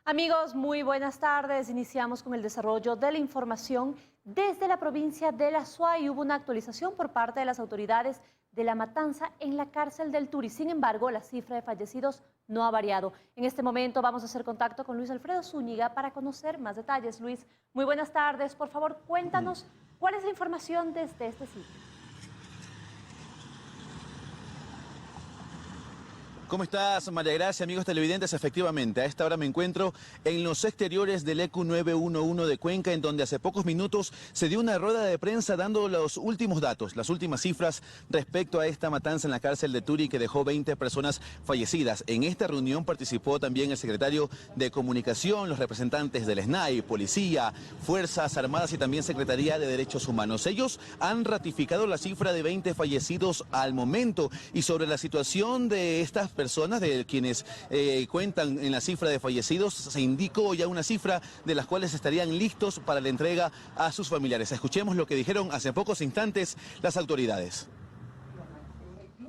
Amigos, muy buenas tardes. Iniciamos con el desarrollo de la información. Desde la provincia de La Suay hubo una actualización por parte de las autoridades de la matanza en la cárcel del Turi. Sin embargo, la cifra de fallecidos no ha variado. En este momento vamos a hacer contacto con Luis Alfredo Zúñiga para conocer más detalles. Luis, muy buenas tardes. Por favor, cuéntanos cuál es la información desde este sitio. ¿Cómo estás, María Gracia, amigos televidentes? Efectivamente, a esta hora me encuentro en los exteriores del ECU 911 de Cuenca, en donde hace pocos minutos se dio una rueda de prensa dando los últimos datos, las últimas cifras respecto a esta matanza en la cárcel de Turi que dejó 20 personas fallecidas. En esta reunión participó también el secretario de Comunicación, los representantes del SNAI, Policía, Fuerzas Armadas y también Secretaría de Derechos Humanos. Ellos han ratificado la cifra de 20 fallecidos al momento y sobre la situación de estas personas, de quienes cuentan en la cifra de fallecidos, se indicó ya una cifra de las cuales estarían listos para la entrega a sus familiares. Escuchemos lo que dijeron hace pocos instantes las autoridades.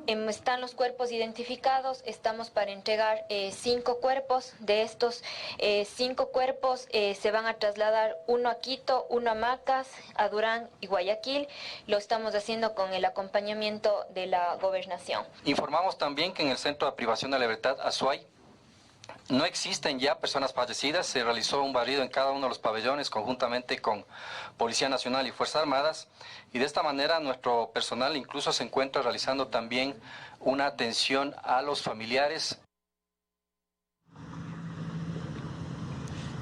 Están los cuerpos identificados, estamos para entregar 5 cuerpos. De estos 5 cuerpos se van a trasladar uno a Quito, uno a Macas, a Durán y Guayaquil. Lo estamos haciendo con el acompañamiento de la gobernación. Informamos también que en el Centro de Privación de Libertad Azuay no existen ya personas fallecidas. Se realizó un barrido en cada uno de los pabellones conjuntamente con Policía Nacional y Fuerzas Armadas, y de esta manera nuestro personal incluso se encuentra realizando también una atención a los familiares.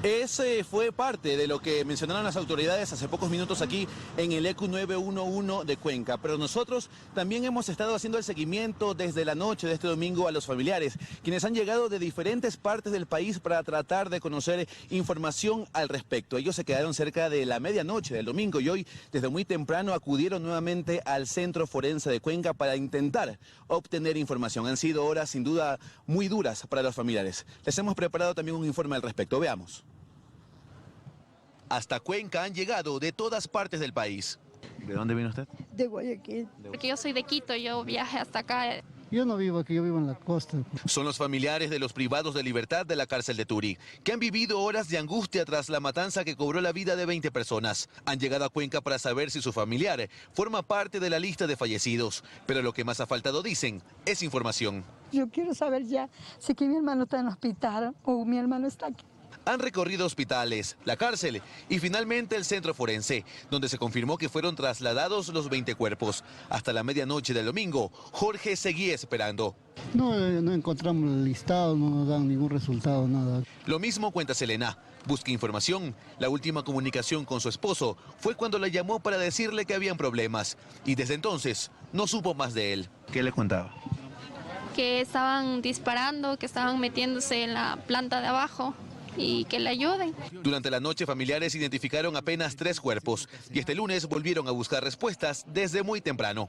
Ese fue parte de lo que mencionaron las autoridades hace pocos minutos aquí en el ECU 911 de Cuenca. Pero nosotros también hemos estado haciendo el seguimiento desde la noche de este domingo a los familiares, quienes han llegado de diferentes partes del país para tratar de conocer información al respecto. Ellos se quedaron cerca de la medianoche del domingo y hoy, desde muy temprano, acudieron nuevamente al Centro Forense de Cuenca para intentar obtener información. Han sido horas sin duda muy duras para los familiares. Les hemos preparado también un informe al respecto. Veamos. Hasta Cuenca han llegado de todas partes del país. ¿De dónde viene usted? De Guayaquil. Porque yo soy de Quito, yo viajé hasta acá. Yo no vivo aquí, yo vivo en la costa. Son los familiares de los privados de libertad de la cárcel de Turi, que han vivido horas de angustia tras la matanza que cobró la vida de 20 personas. Han llegado a Cuenca para saber si su familiar forma parte de la lista de fallecidos. Pero lo que más ha faltado, dicen, es información. Yo quiero saber ya si que mi hermano está en el hospital o mi hermano está aquí. Han recorrido hospitales, la cárcel y finalmente el centro forense, donde se confirmó que fueron trasladados los 20 cuerpos. Hasta la medianoche del domingo, Jorge seguía esperando. No encontramos el listado, no nos dan ningún resultado, nada. Lo mismo cuenta Selena. Busca información. La última comunicación con su esposo fue cuando la llamó para decirle que habían problemas. Y desde entonces no supo más de él. ¿Qué le contaba? Que estaban disparando, que estaban metiéndose en la planta de abajo y que le ayuden. Durante la noche, familiares identificaron apenas 3 cuerpos y este lunes volvieron a buscar respuestas desde muy temprano.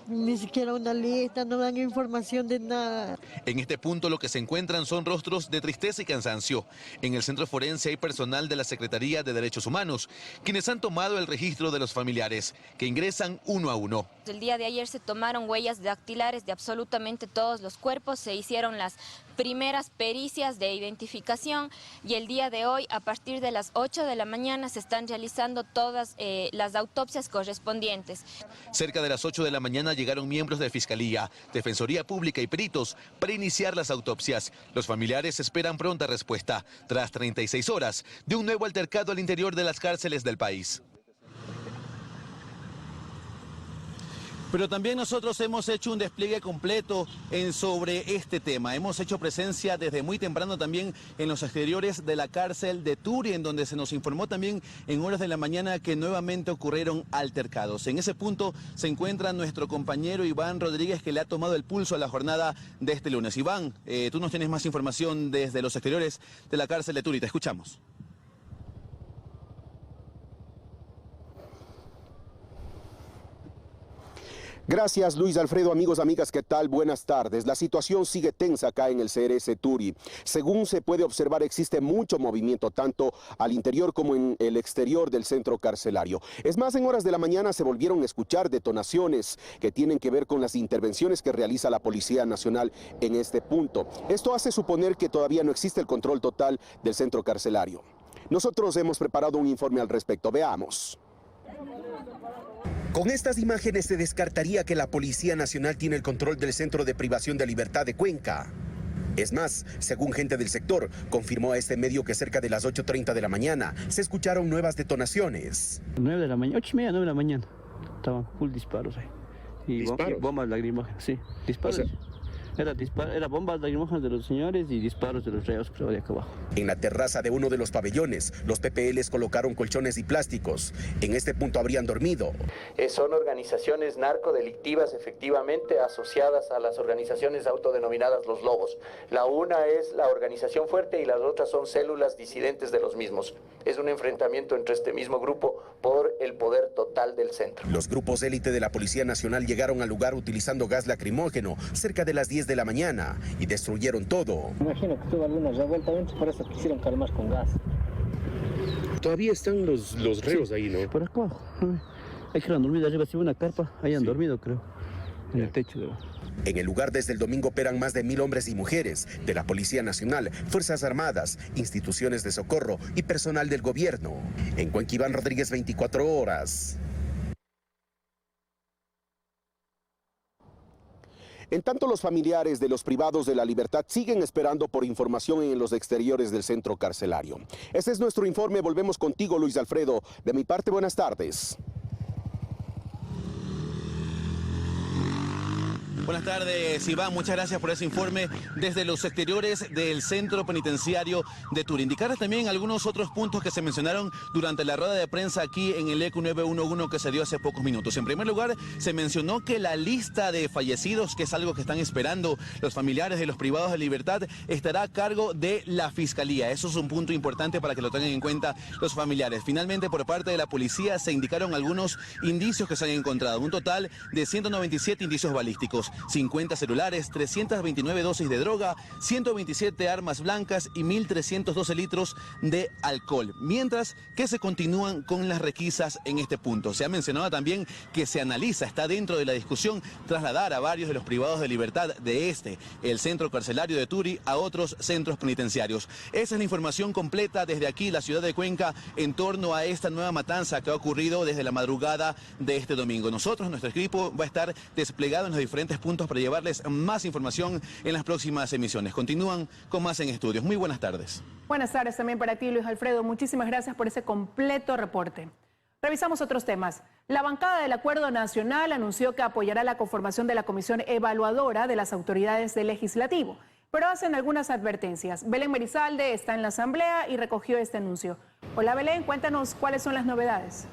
Ni siquiera una lista, no dan información de nada. En este punto lo que se encuentran son rostros de tristeza y cansancio. En el centro forense hay personal de la Secretaría de Derechos Humanos, quienes han tomado el registro de los familiares, que ingresan uno a uno. El día de ayer se tomaron huellas dactilares de absolutamente todos los cuerpos, se hicieron las primeras pericias de identificación y el día de hoy, a partir de las 8 de la mañana, se están realizando todas las autopsias correspondientes. Cerca de las 8 de la mañana llegaron miembros de Fiscalía, Defensoría Pública y peritos para iniciar las autopsias. Los familiares esperan pronta respuesta, tras 36 horas de un nuevo altercado al interior de las cárceles del país. Pero también nosotros hemos hecho un despliegue completo sobre este tema. Hemos hecho presencia desde muy temprano también en los exteriores de la cárcel de Turi, en donde se nos informó también en horas de la mañana que nuevamente ocurrieron altercados. En ese punto se encuentra nuestro compañero Iván Rodríguez, que le ha tomado el pulso a la jornada de este lunes. Iván, tú nos tienes más información desde los exteriores de la cárcel de Turi. Te escuchamos. Gracias, Luis Alfredo. Amigos, amigas, ¿qué tal? Buenas tardes. La situación sigue tensa acá en el CRS Turi. Según se puede observar, existe mucho movimiento, tanto al interior como en el exterior del centro carcelario. Es más, en horas de la mañana se volvieron a escuchar detonaciones que tienen que ver con las intervenciones que realiza la Policía Nacional en este punto. Esto hace suponer que todavía no existe el control total del centro carcelario. Nosotros hemos preparado un informe al respecto. Veamos. Con estas imágenes se descartaría que la Policía Nacional tiene el control del Centro de Privación de Libertad de Cuenca. Es más, según gente del sector, confirmó a este medio que cerca de las 8:30 de la mañana se escucharon nuevas detonaciones. 9 de la mañana, 8:30, 9 de la mañana. Estaban full disparos ahí. Y bombas lacrimógenas, sí. Disparos. O sea, era bombas lacrimógenas de los señores y disparos de los reos, creo, de acá abajo. En la terraza de uno de los pabellones, los PPLs colocaron colchones y plásticos. En este punto habrían dormido. Son organizaciones narcodelictivas efectivamente asociadas a las organizaciones autodenominadas Los Lobos. La una es la organización fuerte y las otras son células disidentes de los mismos. Es un enfrentamiento entre este mismo grupo por el poder total del centro. Los grupos élite de la Policía Nacional llegaron al lugar utilizando gas lacrimógeno cerca de las 10 de la mañana y destruyeron todo. Imagino que tuvo algunos revueltamientos, por eso quisieron calmar con gas. Todavía están los reos ahí, ¿no? Por acá abajo. Hay que han dormido arriba, si hubo una carpa, ahí han dormido, creo, en el techo de abajo. En el lugar desde el domingo operan más de 1000 hombres y mujeres de la Policía Nacional, Fuerzas Armadas, instituciones de socorro y personal del gobierno. En Cuenca, Iván Rodríguez, 24 horas. En tanto, los familiares de los privados de la libertad siguen esperando por información en los exteriores del centro carcelario. Este es nuestro informe. Volvemos contigo, Luis Alfredo. De mi parte, buenas tardes. Buenas tardes, Iván. Muchas gracias por ese informe desde los exteriores del centro penitenciario de Turi. Indicar también algunos otros puntos que se mencionaron durante la rueda de prensa aquí en el ECU 911 que se dio hace pocos minutos. En primer lugar, se mencionó que la lista de fallecidos, que es algo que están esperando los familiares de los privados de libertad, estará a cargo de la Fiscalía. Eso es un punto importante para que lo tengan en cuenta los familiares. Finalmente, por parte de la policía, se indicaron algunos indicios que se han encontrado. Un total de 197 indicios balísticos. 50 celulares, 329 dosis de droga, 127 armas blancas y 1.312 litros de alcohol. Mientras que se continúan con las requisas en este punto. Se ha mencionado también que se analiza, está dentro de la discusión, trasladar a varios de los privados de libertad de el centro carcelario de Turi, a otros centros penitenciarios. Esa es la información completa desde aquí, la ciudad de Cuenca, en torno a esta nueva matanza que ha ocurrido desde la madrugada de este domingo. Nosotros, nuestro equipo, va a estar desplegado en los diferentes puntos para llevarles más información en las próximas emisiones. Continúan con más en estudios. Muy buenas tardes. Buenas tardes también para ti, Luis Alfredo. Muchísimas gracias por ese completo reporte. Revisamos otros temas. La bancada del Acuerdo Nacional anunció que apoyará la conformación de la comisión evaluadora de las autoridades del Legislativo, pero hacen algunas advertencias. Belén Merizalde está en la Asamblea y recogió este anuncio. Hola Belén, cuéntanos cuáles son las novedades.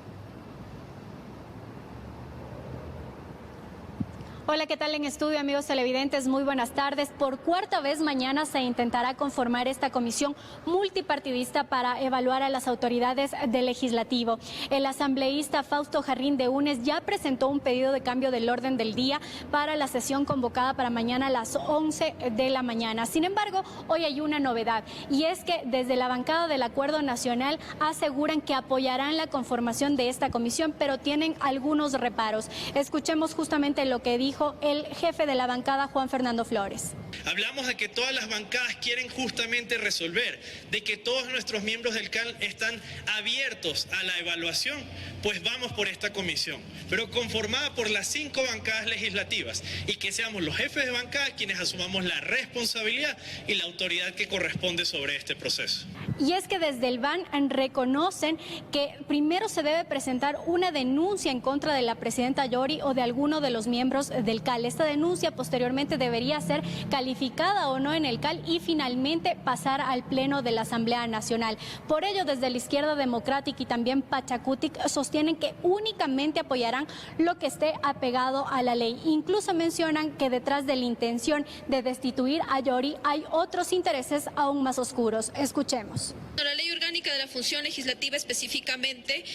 Hola, ¿qué tal en estudio, amigos televidentes? Muy buenas tardes. Por cuarta vez mañana se intentará conformar esta comisión multipartidista para evaluar a las autoridades del Legislativo. El asambleísta Fausto Jarrín de Unes ya presentó un pedido de cambio del orden del día para la sesión convocada para mañana a las 11 de la mañana. Sin embargo, hoy hay una novedad, y es que desde la bancada del Acuerdo Nacional aseguran que apoyarán la conformación de esta comisión, pero tienen algunos reparos. Escuchemos justamente lo que dijo el jefe de la bancada, Juan Fernando Flores. Hablamos de que todas las bancadas quieren justamente resolver, de que todos nuestros miembros del CAL están abiertos a la evaluación, pues vamos por esta comisión, pero conformada por las 5 bancadas legislativas, y que seamos los jefes de bancada quienes asumamos la responsabilidad y la autoridad que corresponde sobre este proceso. Y es que desde el BAN reconocen que primero se debe presentar una denuncia en contra de la presidenta Yori o de alguno de los miembros del CAL. Esta denuncia posteriormente debería ser calificada o no en el CAL y finalmente pasar al Pleno de la Asamblea Nacional. Por ello, desde la Izquierda Democrática y también Pachacutic sostienen que únicamente apoyarán lo que esté apegado a la ley. Incluso mencionan que detrás de la intención de destituir a Yori hay otros intereses aún más oscuros. Escuchemos. La ley orgánica de la función legislativa específicamente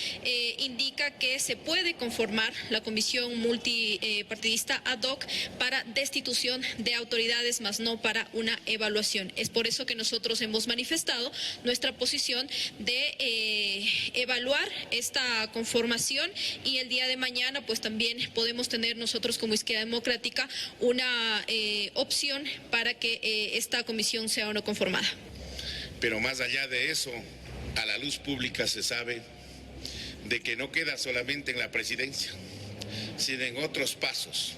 indica que se puede conformar la comisión multipartidista ad hoc para destitución de autoridades, más no para una evaluación. Es por eso que nosotros hemos manifestado nuestra posición de evaluar esta conformación, y el día de mañana pues también podemos tener nosotros como Izquierda Democrática una opción para que esta comisión sea o no conformada. Pero más allá de eso, a la luz pública se sabe de que no queda solamente en la presidencia, sino en otros pasos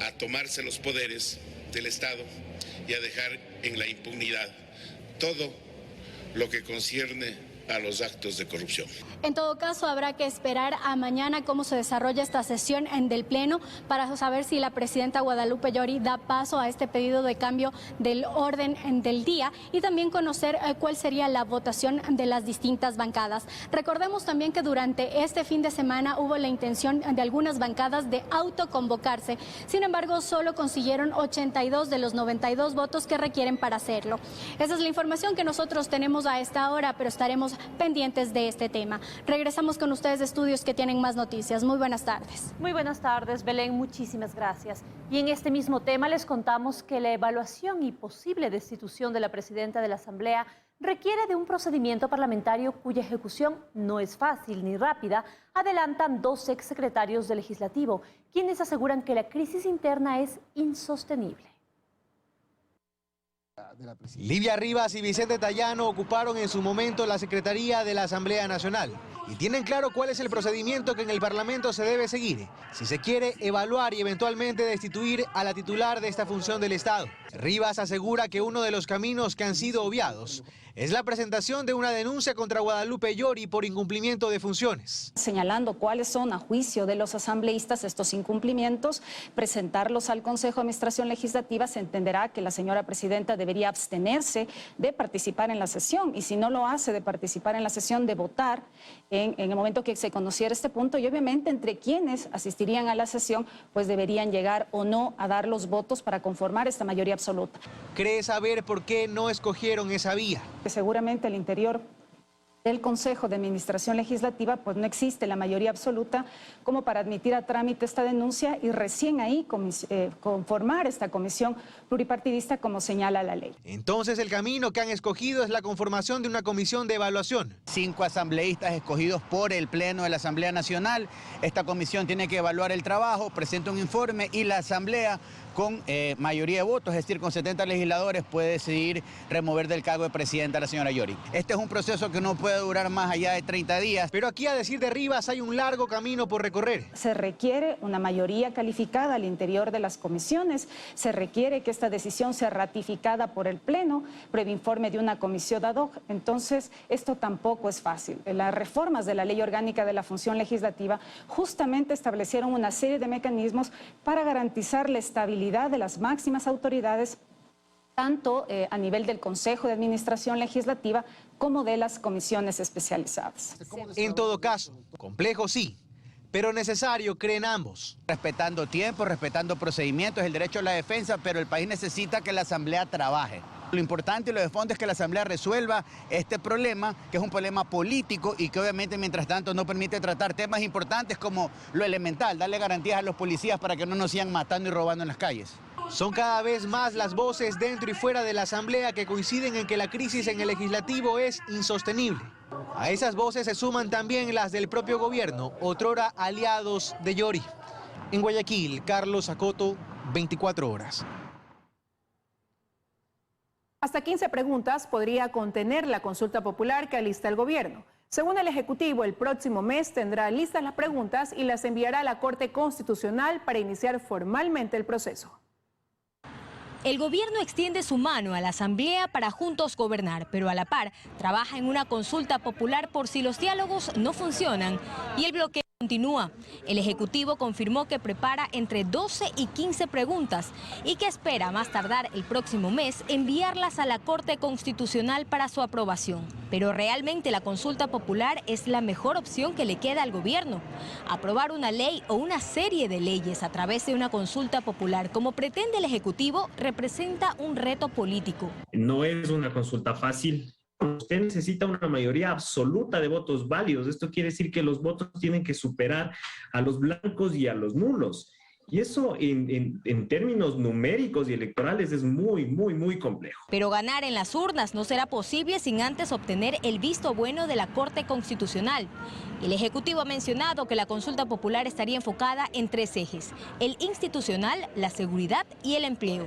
a tomarse los poderes del Estado y a dejar en la impunidad todo lo que concierne a los actos de corrupción. En todo caso, habrá que esperar a mañana cómo se desarrolla esta sesión del Pleno para saber si la presidenta Guadalupe Llori da paso a este pedido de cambio del orden del día, y también conocer cuál sería la votación de las distintas bancadas. Recordemos también que durante este fin de semana hubo la intención de algunas bancadas de autoconvocarse. Sin embargo, solo consiguieron 82 de los 92 votos que requieren para hacerlo. Esa es la información que nosotros tenemos a esta hora, pero estaremos pendientes de este tema. Regresamos con ustedes de estudios que tienen más noticias. Muy buenas tardes. Muy buenas tardes, Belén. Muchísimas gracias. Y en este mismo tema les contamos que la evaluación y posible destitución de la presidenta de la Asamblea requiere de un procedimiento parlamentario cuya ejecución no es fácil ni rápida, adelantan 2 exsecretarios del Legislativo, quienes aseguran que la crisis interna es insostenible. Livia Rivas y Vicente Tallano ocuparon en su momento la Secretaría de la Asamblea Nacional y tienen claro cuál es el procedimiento que en el Parlamento se debe seguir si se quiere evaluar y eventualmente destituir a la titular de esta función del Estado. Rivas asegura que uno de los caminos que han sido obviados es la presentación de una denuncia contra Guadalupe Llori por incumplimiento de funciones. Señalando cuáles son, a juicio de los asambleístas, estos incumplimientos, presentarlos al Consejo de Administración Legislativa. Se entenderá que la señora presidenta debería abstenerse de participar en la sesión, y si no lo hace de participar en la sesión, de votar en el momento que se conociera este punto, y obviamente entre quienes asistirían a la sesión pues deberían llegar o no a dar los votos para conformar esta mayoría absoluta. ¿Cree saber por qué no escogieron esa vía? Seguramente al interior del Consejo de Administración Legislativa pues no existe la mayoría absoluta como para admitir a trámite esta denuncia y recién ahí conformar esta comisión pluripartidista como señala la ley. Entonces el camino que han escogido es la conformación de una comisión de evaluación. 5 asambleístas escogidos por el Pleno de la Asamblea Nacional. Esta comisión tiene que evaluar el trabajo, presenta un informe y la Asamblea con mayoría de votos, es decir, con 70 legisladores, puede decidir remover del cargo de presidenta a la señora Llori. Este es un proceso que no puede durar más allá de 30 días. Pero aquí, a decir de Rivas, hay un largo camino por recorrer. Se requiere una mayoría calificada al interior de las comisiones, se requiere que esta decisión sea ratificada por el Pleno, previo informe de una comisión ad hoc. Entonces, esto tampoco es fácil. Las reformas de la Ley Orgánica de la Función Legislativa justamente establecieron una serie de mecanismos para garantizar la estabilidad de las máximas autoridades, tanto a nivel del Consejo de Administración Legislativa como de las comisiones especializadas. En todo caso, complejo sí, pero necesario, creen ambos. Respetando tiempo, respetando procedimientos, el derecho a la defensa, pero el país necesita que la Asamblea trabaje. Lo importante y lo de fondo es que la Asamblea resuelva este problema, que es un problema político y que obviamente mientras tanto no permite tratar temas importantes como lo elemental, darle garantías a los policías para que no nos sigan matando y robando en las calles. Son cada vez más las voces dentro y fuera de la Asamblea que coinciden en que la crisis en el Legislativo es insostenible. A esas voces se suman también las del propio gobierno, otrora aliados de Llori. En Guayaquil, Carlos Acoto, 24 horas. Hasta 15 preguntas podría contener la consulta popular que alista el gobierno. Según el Ejecutivo, el próximo mes tendrá listas las preguntas y las enviará a la Corte Constitucional para iniciar formalmente el proceso. El gobierno extiende su mano a la Asamblea para juntos gobernar, pero a la par trabaja en una consulta popular por si los diálogos no funcionan y el bloqueo continúa. El Ejecutivo confirmó que prepara entre 12 y 15 preguntas y que espera más tardar el próximo mes enviarlas a la Corte Constitucional para su aprobación. Pero realmente la consulta popular es la mejor opción que le queda al gobierno. Aprobar una ley o una serie de leyes a través de una consulta popular, como pretende el Ejecutivo, representa un reto político. No es una consulta fácil. usted necesita una mayoría absoluta de votos válidos. Esto quiere decir que los votos tienen que superar a los blancos y a los nulos. Y eso en términos numéricos y electorales es muy complejo. Pero ganar en las urnas no será posible sin antes obtener el visto bueno de la Corte Constitucional. El Ejecutivo ha mencionado que la consulta popular estaría enfocada en 3 ejes: el institucional, la seguridad y el empleo.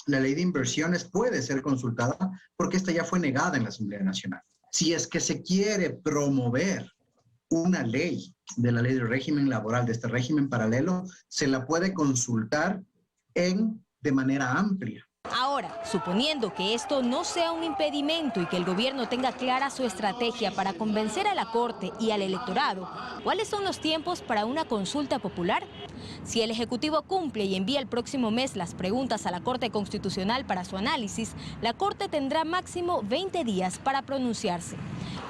La ley de inversiones puede ser consultada porque esta ya fue negada en la Asamblea Nacional. Si es que se quiere promover una ley de la ley del régimen laboral, de este régimen paralelo, se la puede consultar de manera amplia. Ahora, suponiendo que esto no sea un impedimento y que el gobierno tenga clara su estrategia para convencer a la Corte y al electorado, ¿cuáles son los tiempos para una consulta popular? Si el Ejecutivo cumple y envía el próximo mes las preguntas a la Corte Constitucional para su análisis, la Corte tendrá máximo 20 días para pronunciarse.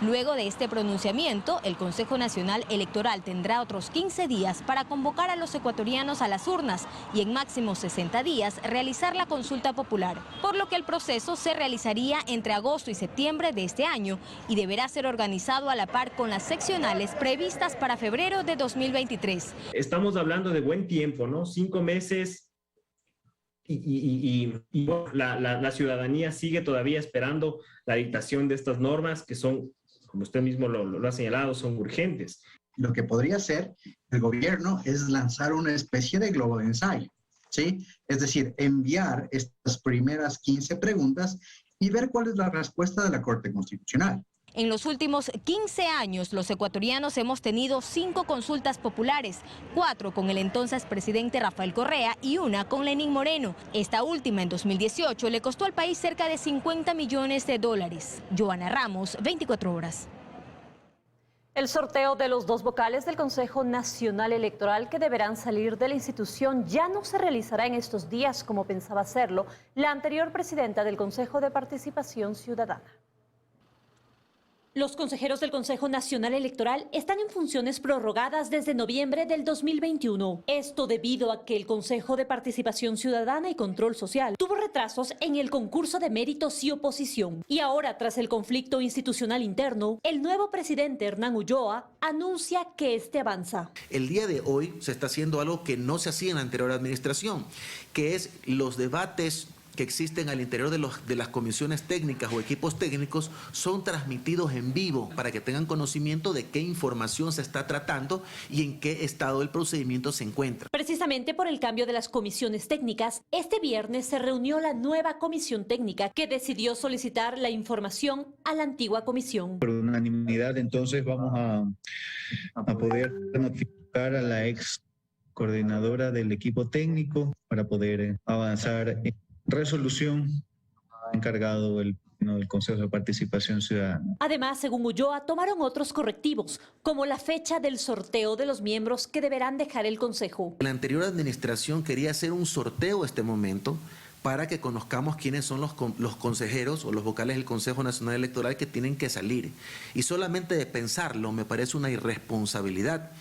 Luego de este pronunciamiento, el Consejo Nacional Electoral tendrá otros 15 días para convocar a los ecuatorianos a las urnas y en máximo 60 días realizar la consulta popular, por lo que el proceso se realizaría entre agosto y septiembre de este año y deberá ser organizado a la par con las seccionales previstas para febrero de 2023. Estamos hablando de buen tiempo, ¿no? 5 meses y bueno, la ciudadanía sigue todavía esperando la dictación de estas normas que son, como usted mismo lo ha señalado, son urgentes. Lo que podría hacer el gobierno es lanzar una especie de globo de ensayo, ¿sí? Es decir, enviar estas primeras 15 preguntas y ver cuál es la respuesta de la Corte Constitucional. En los últimos 15 años, los ecuatorianos hemos tenido 5 consultas populares, 4 con el entonces presidente Rafael Correa y 1 con Lenín Moreno. Esta última, en 2018, le costó al país cerca de $50 millones. Joana Ramos, 24 horas. El sorteo de los 2 vocales del Consejo Nacional Electoral que deberán salir de la institución ya no se realizará en estos días como pensaba hacerlo la anterior presidenta del Consejo de Participación Ciudadana. Los consejeros del Consejo Nacional Electoral están en funciones prorrogadas desde noviembre del 2021. Esto debido a que el Consejo de Participación Ciudadana y Control Social tuvo retrasos en el concurso de méritos y oposición. Y ahora, tras el conflicto institucional interno, el nuevo presidente Hernán Ulloa anuncia que este avanza. El día de hoy se está haciendo algo que no se hacía en la anterior administración, que es los debates que existen al interior de las comisiones técnicas o equipos técnicos son transmitidos en vivo para que tengan conocimiento de qué información se está tratando y en qué estado el procedimiento se encuentra. Precisamente por el cambio de las comisiones técnicas, este viernes se reunió la nueva comisión técnica que decidió solicitar la información a la antigua comisión. Por unanimidad, entonces vamos a poder notificar a la ex coordinadora del equipo técnico para poder avanzar en resolución encargado el Consejo de Participación Ciudadana. Además, según Ulloa, tomaron otros correctivos, como la fecha del sorteo de los miembros que deberán dejar el Consejo. La anterior administración quería hacer un sorteo a este momento para que conozcamos quiénes son los consejeros o los vocales del Consejo Nacional Electoral que tienen que salir. Y solamente de pensarlo me parece una irresponsabilidad,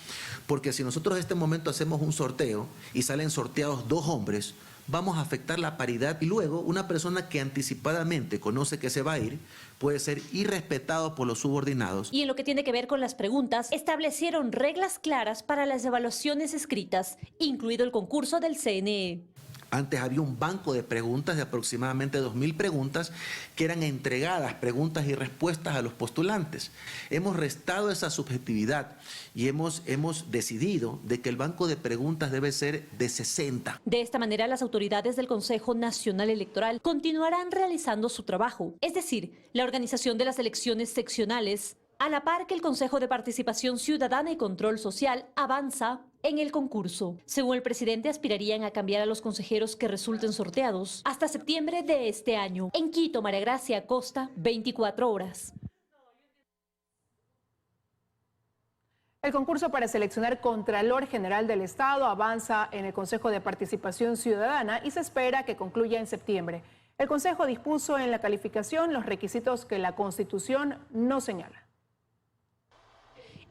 porque si nosotros en este momento hacemos un sorteo y salen sorteados 2 hombres, vamos a afectar la paridad y luego una persona que anticipadamente conoce que se va a ir puede ser irrespetado por los subordinados. Y en lo que tiene que ver con las preguntas, establecieron reglas claras para las evaluaciones escritas, incluido el concurso del CNE. Antes había un banco de preguntas de aproximadamente 2.000 preguntas que eran entregadas, preguntas y respuestas a los postulantes. Hemos restado esa subjetividad y hemos decidido de que el banco de preguntas debe ser de 60. De esta manera, las autoridades del Consejo Nacional Electoral continuarán realizando su trabajo, es decir, la organización de las elecciones seccionales, a la par que el Consejo de Participación Ciudadana y Control Social avanza en el concurso. Según el presidente, aspirarían a cambiar a los consejeros que resulten sorteados hasta septiembre de este año. En Quito, María Gracia Acosta, 24 horas. El concurso para seleccionar Contralor General del Estado avanza en el Consejo de Participación Ciudadana y se espera que concluya en septiembre. El Consejo dispuso en la calificación los requisitos que la Constitución no señala.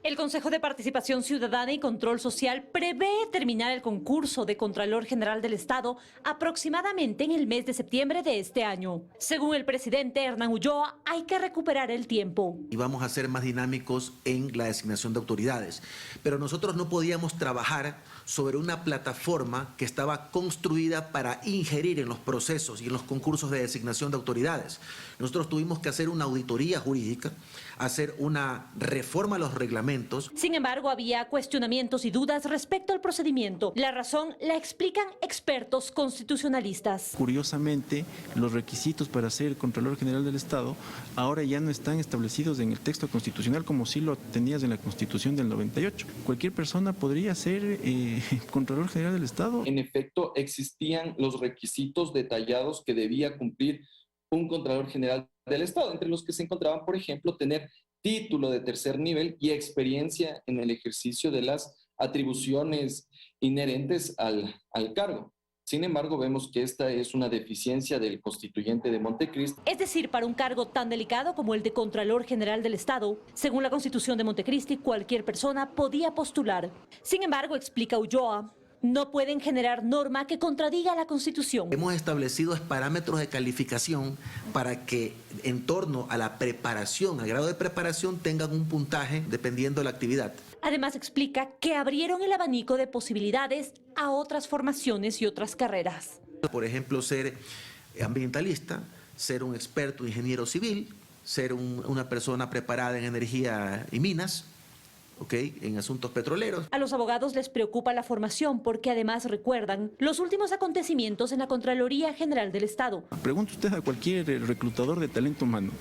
El Consejo de Participación Ciudadana y Control Social prevé terminar el concurso de Contralor General del Estado aproximadamente en el mes de septiembre de este año. Según el presidente Hernán Ulloa, hay que recuperar el tiempo. Y vamos a ser más dinámicos en la designación de autoridades. Pero nosotros no podíamos trabajar sobre una plataforma que estaba construida para ingerir en los procesos y en los concursos de designación de autoridades. Nosotros tuvimos que hacer una auditoría jurídica, hacer una reforma a los reglamentos. Sin embargo, había cuestionamientos y dudas respecto al procedimiento. La razón la explican expertos constitucionalistas. Curiosamente, los requisitos para ser Contralor General del Estado ahora ya no están establecidos en el texto constitucional como sí lo tenías en la Constitución del 98. Cualquier persona podría ser Contralor General del Estado. En efecto, existían los requisitos detallados que debía cumplir un Contralor General del Estado, entre los que se encontraban, por ejemplo, tener título de tercer nivel y experiencia en el ejercicio de las atribuciones inherentes al cargo. Sin embargo, vemos que esta es una deficiencia del constituyente de Montecristi. Es decir, para un cargo tan delicado como el de Contralor General del Estado, según la Constitución de Montecristi, cualquier persona podía postular. Sin embargo, explica Ulloa, no pueden generar norma que contradiga la Constitución. Hemos establecido parámetros de calificación para que en torno a la preparación, al grado de preparación, tengan un puntaje dependiendo de la actividad. Además explica que abrieron el abanico de posibilidades a otras formaciones y otras carreras. Por ejemplo, ser ambientalista, ser un experto ingeniero civil, ser una persona preparada en energía y minas, en asuntos petroleros. A los abogados les preocupa la formación porque además recuerdan los últimos acontecimientos en la Contraloría General del Estado. Pregunte usted a cualquier reclutador de talento humano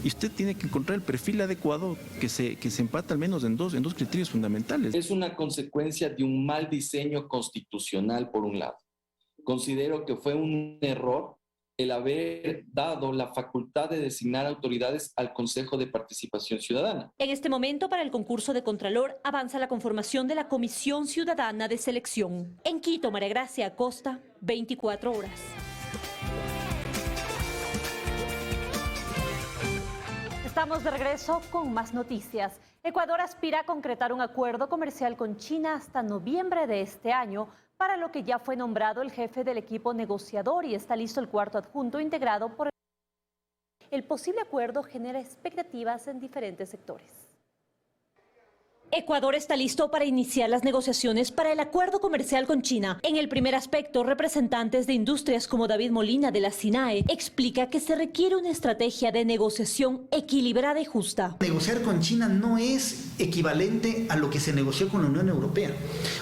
y usted tiene que encontrar el perfil adecuado que se empata al menos en dos criterios fundamentales. Es una consecuencia de un mal diseño constitucional, por un lado. Considero que fue un error el haber dado la facultad de designar autoridades al Consejo de Participación Ciudadana. En este momento, para el concurso de Contralor, avanza la conformación de la Comisión Ciudadana de Selección. En Quito, María Gracia Acosta, 24 horas. Estamos de regreso con más noticias. Ecuador aspira a concretar un acuerdo comercial con China hasta noviembre de este año, para lo que ya fue nombrado el jefe del equipo negociador y está listo el cuarto adjunto integrado por el posible acuerdo genera expectativas en diferentes sectores. Ecuador está listo para iniciar las negociaciones para el acuerdo comercial con China. En el primer aspecto, representantes de industrias como David Molina de la SINAE explica que se requiere una estrategia de negociación equilibrada y justa. Negociar con China no es equivalente a lo que se negoció con la Unión Europea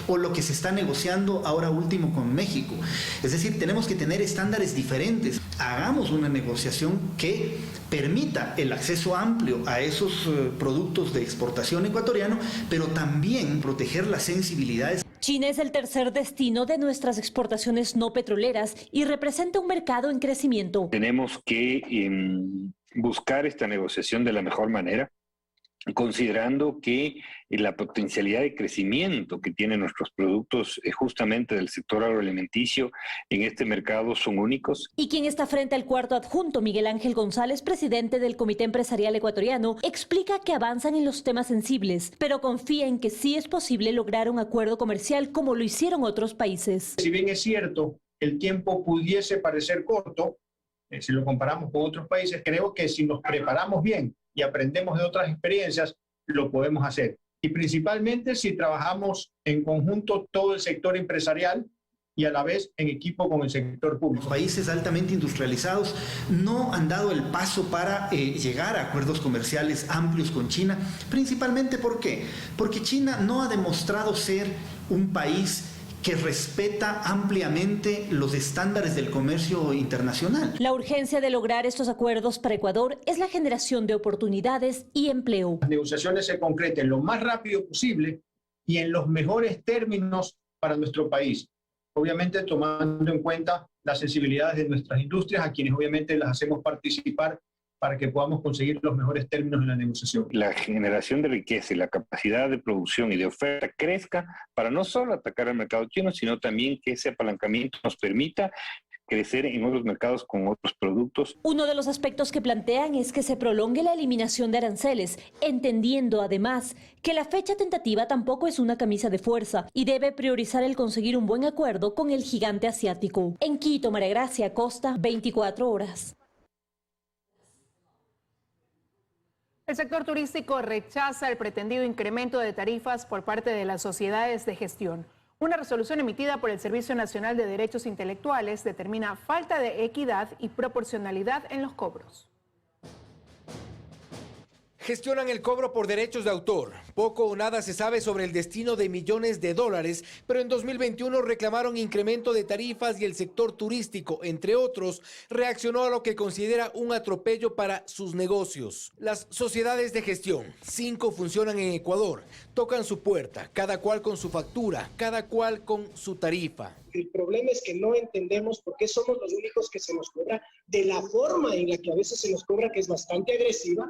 o lo que se está negociando ahora último con México. Es decir, tenemos que tener estándares diferentes. Hagamos una negociación que permita el acceso amplio a esos productos de exportación ecuatoriano, pero también proteger las sensibilidades. China es el tercer destino de nuestras exportaciones no petroleras y representa un mercado en crecimiento. Tenemos que buscar esta negociación de la mejor manera, considerando que la potencialidad de crecimiento que tienen nuestros productos justamente del sector agroalimenticio en este mercado son únicos. Y quien está frente al cuarto adjunto, Miguel Ángel González, presidente del Comité Empresarial Ecuatoriano, explica que avanzan en los temas sensibles, pero confía en que sí es posible lograr un acuerdo comercial como lo hicieron otros países. Si bien es cierto, el tiempo pudiese parecer corto, si lo comparamos con otros países, creo que si nos preparamos bien y aprendemos de otras experiencias, lo podemos hacer. Y principalmente si trabajamos en conjunto todo el sector empresarial y a la vez en equipo con el sector público. Los países altamente industrializados no han dado el paso para llegar a acuerdos comerciales amplios con China, principalmente ¿por qué? Porque China no ha demostrado ser un país que respeta ampliamente los estándares del comercio internacional. La urgencia de lograr estos acuerdos para Ecuador es la generación de oportunidades y empleo. Las negociaciones se concreten lo más rápido posible y en los mejores términos para nuestro país. Obviamente tomando en cuenta las sensibilidades de nuestras industrias, a quienes obviamente las hacemos participar para que podamos conseguir los mejores términos en la negociación. La generación de riqueza y la capacidad de producción y de oferta crezca para no solo atacar al mercado chino, sino también que ese apalancamiento nos permita crecer en otros mercados con otros productos. Uno de los aspectos que plantean es que se prolongue la eliminación de aranceles, entendiendo además que la fecha tentativa tampoco es una camisa de fuerza y debe priorizar el conseguir un buen acuerdo con el gigante asiático. En Quito, María Gracia Acosta, 24 horas. El sector turístico rechaza el pretendido incremento de tarifas por parte de las sociedades de gestión. Una resolución emitida por el Servicio Nacional de Derechos Intelectuales determina falta de equidad y proporcionalidad en los cobros. Gestionan el cobro por derechos de autor. Poco o nada se sabe sobre el destino de millones de dólares, pero en 2021 reclamaron incremento de tarifas y el sector turístico, entre otros, reaccionó a lo que considera un atropello para sus negocios. Las sociedades de gestión, 5 funcionan en Ecuador, tocan su puerta, cada cual con su factura, cada cual con su tarifa. El problema es que no entendemos por qué somos los únicos que se nos cobra de la forma en la que a veces se nos cobra, que es bastante agresiva.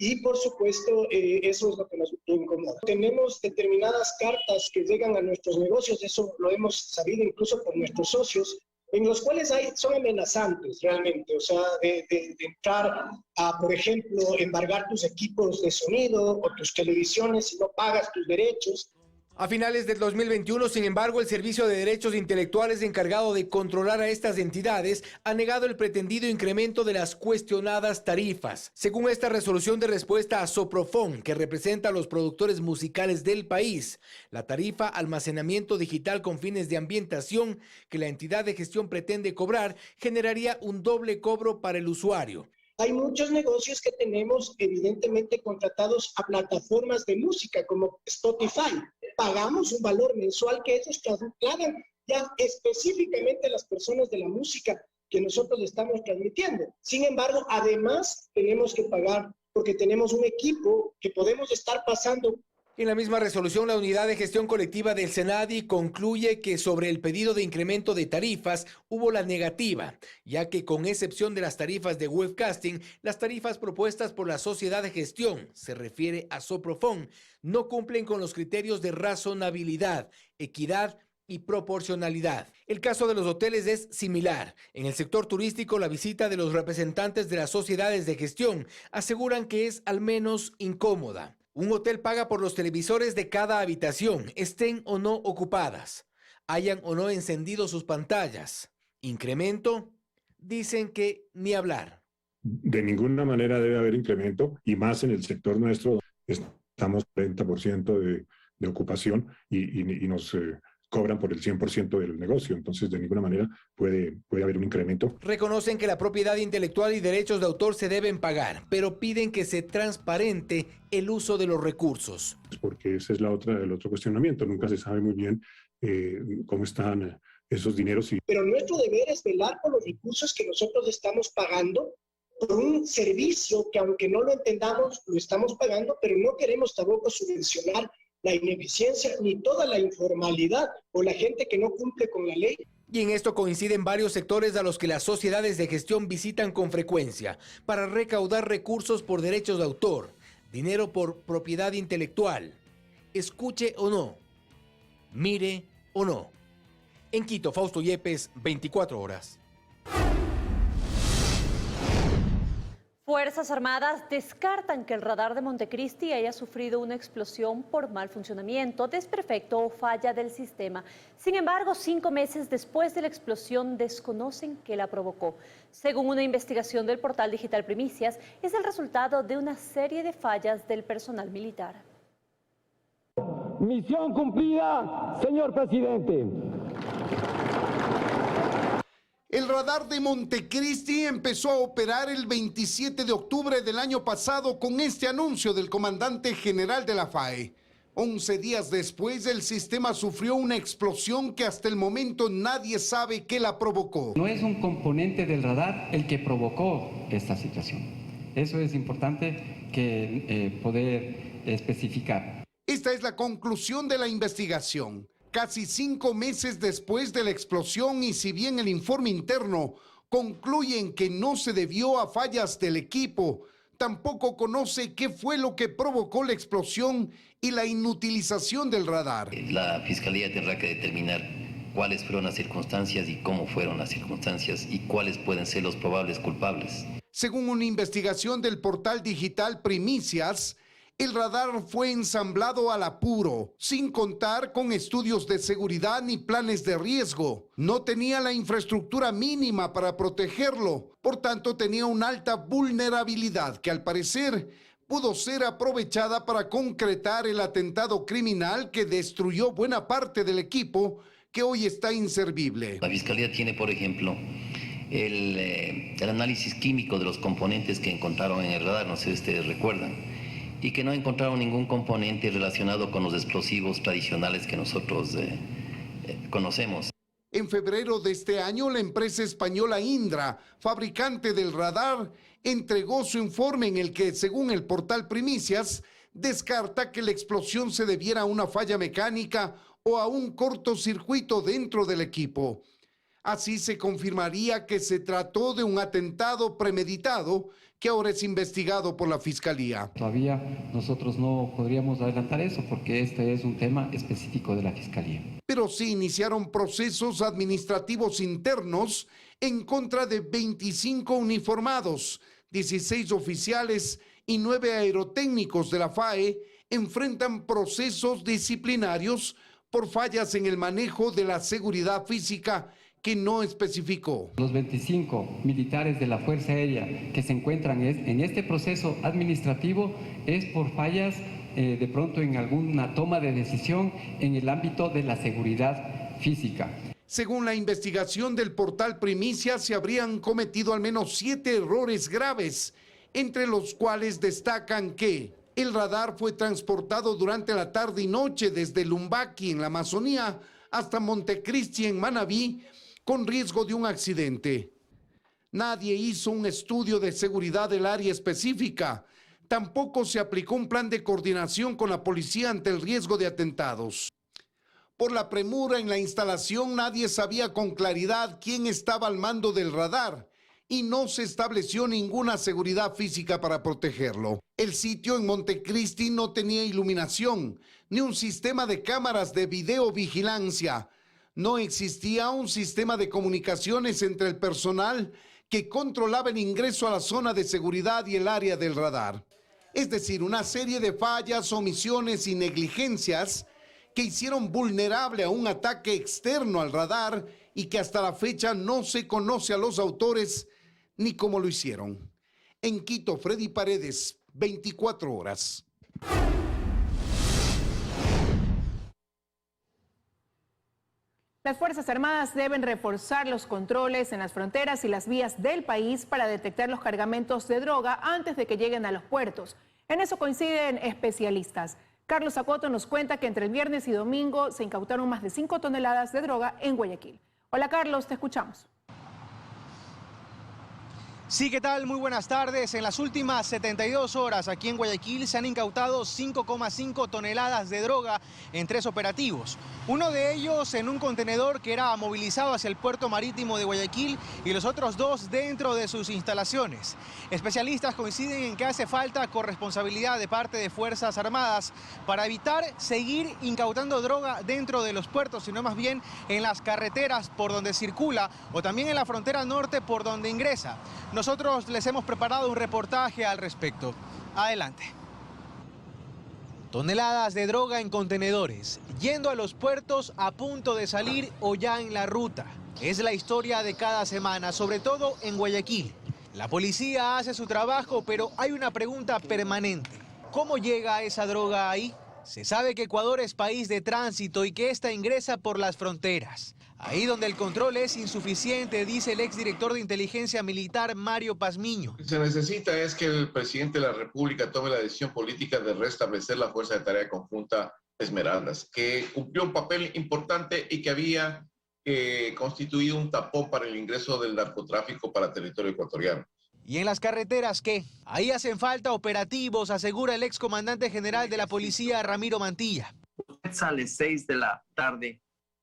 Y por supuesto, eso es lo que nos incomoda. Tenemos determinadas cartas que llegan a nuestros negocios, eso lo hemos sabido incluso por nuestros socios, en los cuales son amenazantes realmente, o sea, de entrar a, por ejemplo, embargar tus equipos de sonido o tus televisiones si no pagas tus derechos. A finales del 2021, sin embargo, el Servicio de Derechos Intelectuales encargado de controlar a estas entidades ha negado el pretendido incremento de las cuestionadas tarifas. Según esta resolución de respuesta a Soprofon, que representa a los productores musicales del país, la tarifa almacenamiento digital con fines de ambientación que la entidad de gestión pretende cobrar generaría un doble cobro para el usuario. Hay muchos negocios que tenemos evidentemente contratados a plataformas de música como Spotify. Pagamos un valor mensual que ellos trasladan ya específicamente a las personas de la música que nosotros estamos transmitiendo. Sin embargo, además tenemos que pagar porque tenemos un equipo que podemos estar pasando. En la misma resolución, la Unidad de Gestión Colectiva del Senadi concluye que sobre el pedido de incremento de tarifas hubo la negativa, ya que con excepción de las tarifas de webcasting, las tarifas propuestas por la sociedad de gestión, se refiere a Soprofon, no cumplen con los criterios de razonabilidad, equidad y proporcionalidad. El caso de los hoteles es similar. En el sector turístico, la visita de los representantes de las sociedades de gestión aseguran que es al menos incómoda. Un hotel paga por los televisores de cada habitación, estén o no ocupadas, hayan o no encendido sus pantallas. ¿Incremento? Dicen que ni hablar. De ninguna manera debe haber incremento, y más en el sector nuestro. Estamos 30% de ocupación y nos cobran por el 100% del negocio, entonces de ninguna manera puede haber un incremento. Reconocen que la propiedad intelectual y derechos de autor se deben pagar, pero piden que se transparente el uso de los recursos. Porque ese es el otro cuestionamiento, nunca se sabe muy bien cómo están esos dineros. Pero nuestro deber es velar por los recursos que nosotros estamos pagando por un servicio que, aunque no lo entendamos, lo estamos pagando, pero no queremos tampoco subvencionar la ineficiencia ni toda la informalidad o la gente que no cumple con la ley. Y en esto coinciden varios sectores a los que las sociedades de gestión visitan con frecuencia para recaudar recursos por derechos de autor, dinero por propiedad intelectual. Escuche o no, mire o no. En Quito, Fausto Yepes, 24 horas. Fuerzas Armadas descartan que el radar de Montecristi haya sufrido una explosión por mal funcionamiento, desperfecto o falla del sistema. Sin embargo, 5 meses después de la explosión desconocen qué la provocó. Según una investigación del portal digital Primicias, es el resultado de una serie de fallas del personal militar. Misión cumplida, señor presidente. El radar de Montecristi empezó a operar el 27 de octubre del año pasado con este anuncio del comandante general de la FAE. 11 días después, el sistema sufrió una explosión que hasta el momento nadie sabe qué la provocó. No es un componente del radar el que provocó esta situación. Eso es importante que poder especificar. Esta es la conclusión de la investigación. Casi 5 meses después de la explosión, y si bien el informe interno concluyen que no se debió a fallas del equipo, tampoco conoce qué fue lo que provocó la explosión y la inutilización del radar. La Fiscalía tendrá que determinar cuáles fueron las circunstancias y cómo fueron las circunstancias y cuáles pueden ser los probables culpables. Según una investigación del portal digital Primicias, el radar fue ensamblado al apuro, sin contar con estudios de seguridad ni planes de riesgo. No tenía la infraestructura mínima para protegerlo, por tanto tenía una alta vulnerabilidad que al parecer pudo ser aprovechada para concretar el atentado criminal que destruyó buena parte del equipo que hoy está inservible. La Fiscalía tiene, por ejemplo, el análisis químico de los componentes que encontraron en el radar, no sé si ustedes recuerdan, y que no encontraron ningún componente relacionado con los explosivos tradicionales que nosotros conocemos. En febrero de este año, la empresa española Indra, fabricante del radar, entregó su informe en el que, según el portal Primicias, descarta que la explosión se debiera a una falla mecánica o a un cortocircuito dentro del equipo. Así se confirmaría que se trató de un atentado premeditado que ahora es investigado por la Fiscalía. Todavía nosotros no podríamos adelantar eso porque este es un tema específico de la Fiscalía. Pero sí iniciaron procesos administrativos internos en contra de 25 uniformados, 16 oficiales y 9 aerotécnicos de la FAE enfrentan procesos disciplinarios por fallas en el manejo de la seguridad física que no especificó. Los 25 militares de la Fuerza Aérea que se encuentran en este proceso administrativo es por fallas de pronto en alguna toma de decisión en el ámbito de la seguridad física. Según la investigación del portal Primicias, se habrían cometido al menos 7 errores graves, entre los cuales destacan que el radar fue transportado durante la tarde y noche desde Lumbaki en la Amazonía hasta Montecristi en Manabí, con riesgo de un accidente. Nadie hizo un estudio de seguridad del área específica. Tampoco se aplicó un plan de coordinación con la policía ante el riesgo de atentados. Por la premura en la instalación, nadie sabía con claridad quién estaba al mando del radar y no se estableció ninguna seguridad física para protegerlo. El sitio en Montecristi no tenía iluminación, ni un sistema de cámaras de videovigilancia. No existía un sistema de comunicaciones entre el personal que controlaba el ingreso a la zona de seguridad y el área del radar. Es decir, una serie de fallas, omisiones y negligencias que hicieron vulnerable a un ataque externo al radar y que hasta la fecha no se conoce a los autores ni cómo lo hicieron. En Quito, Freddy Paredes, 24 horas. Las Fuerzas Armadas deben reforzar los controles en las fronteras y las vías del país para detectar los cargamentos de droga antes de que lleguen a los puertos. En eso coinciden especialistas. Carlos Acoto nos cuenta que entre el viernes y domingo se incautaron más de 5 toneladas de droga en Guayaquil. Hola Carlos, te escuchamos. Sí, ¿qué tal? Muy buenas tardes. En las últimas 72 horas aquí en Guayaquil se han incautado 5,5 toneladas de droga en 3 operativos. Uno de ellos en un contenedor que era movilizado hacia el puerto marítimo de Guayaquil y los otros 2 dentro de sus instalaciones. Especialistas coinciden en que hace falta corresponsabilidad de parte de Fuerzas Armadas para evitar seguir incautando droga dentro de los puertos, sino más bien en las carreteras por donde circula o también en la frontera norte por donde ingresa. Nosotros les hemos preparado un reportaje al respecto. Adelante. Toneladas de droga en contenedores, yendo a los puertos a punto de salir o ya en la ruta. Es la historia de cada semana, sobre todo en Guayaquil. La policía hace su trabajo, pero hay una pregunta permanente. ¿Cómo llega esa droga ahí? Se sabe que Ecuador es país de tránsito y que esta ingresa por las fronteras. Ahí donde el control es insuficiente, dice el exdirector de inteligencia militar Mario Pazmiño. Lo que se necesita es que el presidente de la República tome la decisión política de restablecer la Fuerza de Tarea Conjunta Esmeraldas, que cumplió un papel importante y que había constituido un tapón para el ingreso del narcotráfico para territorio ecuatoriano. ¿Y en las carreteras qué? Ahí hacen falta operativos, asegura el excomandante general de la policía Ramiro Mantilla. Usted sale 6 de la tarde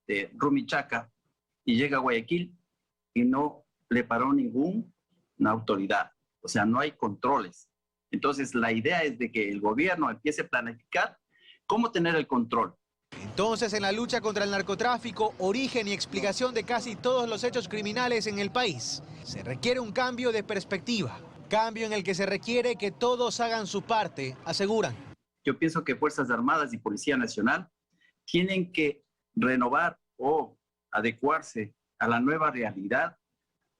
de Rumichaca y llega a Guayaquil y no le paró ninguna autoridad. O sea, no hay controles. Entonces, la idea es de que el gobierno empiece a planificar cómo tener el control. Entonces, en la lucha contra el narcotráfico, origen y explicación de casi todos los hechos criminales en el país, se requiere un cambio de perspectiva. Cambio en el que se requiere que todos hagan su parte, aseguran. Yo pienso que Fuerzas Armadas y Policía Nacional tienen que renovar o adecuarse a la nueva realidad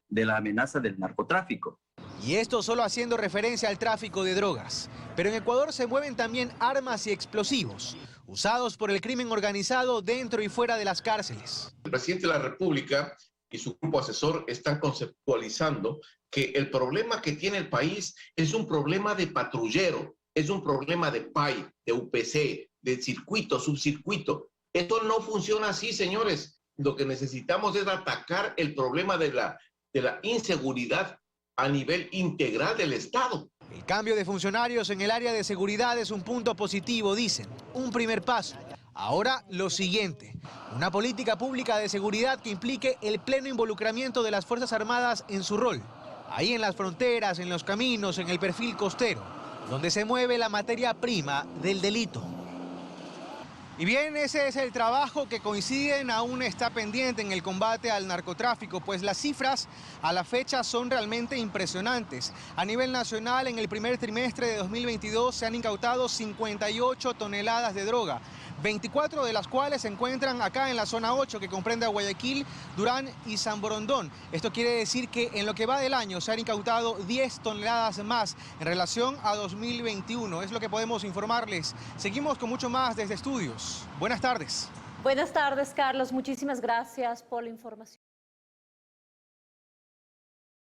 de la amenaza del narcotráfico. Y esto solo haciendo referencia al tráfico de drogas. Pero en Ecuador se mueven también armas y explosivos, usados por el crimen organizado dentro y fuera de las cárceles. El presidente de la República y su grupo asesor están conceptualizando que el problema que tiene el país es un problema de patrullero, es un problema de PAI, de UPC, de circuito, subcircuito. Esto no funciona así, señores. Lo que necesitamos es atacar el problema de la inseguridad a nivel integral del Estado. El cambio de funcionarios en el área de seguridad es un punto positivo, dicen. Un primer paso. Ahora lo siguiente, una política pública de seguridad que implique el pleno involucramiento de las Fuerzas Armadas en su rol. Ahí en las fronteras, en los caminos, en el perfil costero, donde se mueve la materia prima del delito. Y bien, ese es el trabajo que coinciden, aún está pendiente en el combate al narcotráfico, pues las cifras a la fecha son realmente impresionantes. A nivel nacional, en el primer trimestre de 2022 se han incautado 58 toneladas de droga, 24 de las cuales se encuentran acá en la zona 8, que comprende a Guayaquil, Durán y San Borondón. Esto quiere decir que en lo que va del año se han incautado 10 toneladas más en relación a 2021. Es lo que podemos informarles. Seguimos con mucho más desde estudios. Buenas tardes. Buenas tardes, Carlos. Muchísimas gracias por la información.